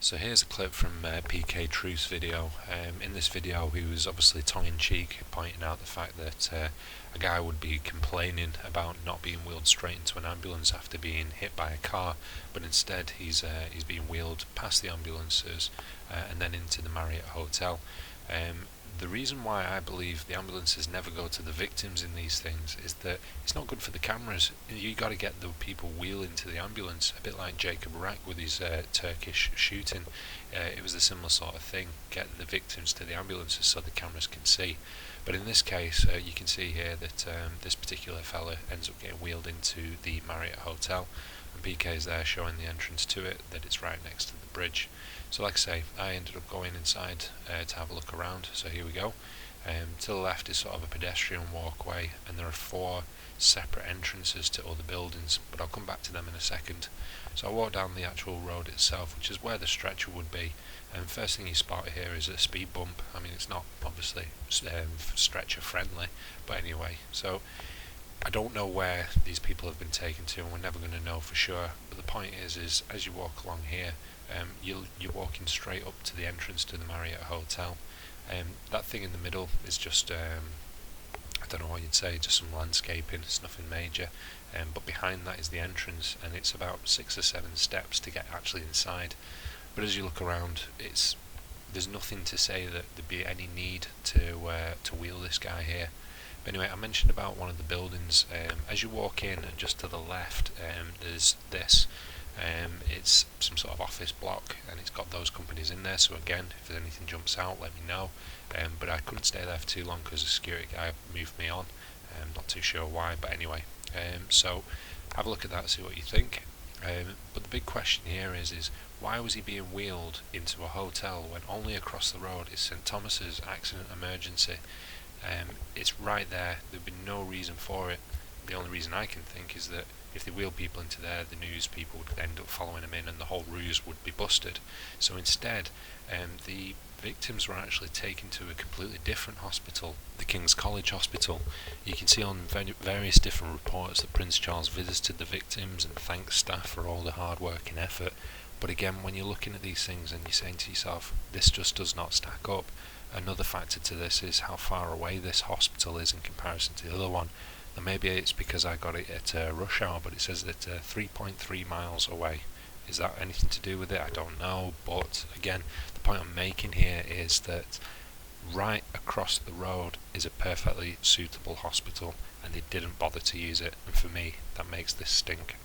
So here's a clip from PK Truth's video. In this video he was obviously tongue-in-cheek pointing out the fact that a guy would be complaining about not being wheeled straight into an ambulance after being hit by a car, but instead he's being wheeled past the ambulances and then into the Marriott Hotel. The reason why I believe the ambulances never go to the victims in these things is that it's not good for the cameras. You got to get the people wheeling to the ambulance, a bit like Jacob Rack with his Turkish shooting. It was a similar sort of thing, get the victims to the ambulances so the cameras can see. But in this case, you can see here that this particular fella ends up getting wheeled into the Marriott Hotel, and PK is there showing the entrance to it, that it's right next to the bridge. So like I say, I ended up going inside to have a look around. So here we go. To the left is sort of a pedestrian walkway, and there are 4 separate entrances to other buildings, but I'll come back to them in a second. So I walk down the actual road itself, which is where the stretcher would be, and first thing you spot here is a speed bump. I mean, it's not obviously stretcher friendly, but anyway, so I don't know where these people have been taken to, and we're never going to know for sure. But the point is as you walk along here, you're walking straight up to the entrance to the Marriott Hotel. That thing in the middle is just, I don't know what you'd say, just some landscaping. It's nothing major. But behind that is the entrance, and it's about 6 or 7 steps to get actually inside. But as you look around, there's nothing to say that there'd be any need to wheel this guy here. But anyway, I mentioned about one of the buildings. As you walk in, and just to the left, there's this. It's some sort of office block, and it's got those companies in there. So again, if there's anything jumps out, let me know. But I couldn't stay there for too long because the security guy moved me on. Not too sure why, but anyway. So have a look at that, see what you think. But the big question here is why was he being wheeled into a hotel when only across the road is St Thomas's accident emergency? It's right there. There'd be no reason for it. The only reason I can think is that if they wheel people into there, the news people would end up following them in, and the whole ruse would be busted. So instead, the victims were actually taken to a completely different hospital, the King's College Hospital. You can see on various different reports that Prince Charles visited the victims and thanked staff for all the hard work and effort. But again, when you're looking at these things and you're saying to yourself, this just does not stack up. Another factor to this is how far away this hospital is in comparison to the other one. And maybe it's because I got it at rush hour, but it says that 3.3 miles away. Is that anything to do with it? I don't know. But again, the point I'm making here is that right across the road is a perfectly suitable hospital, and they didn't bother to use it. And for me, that makes this stink.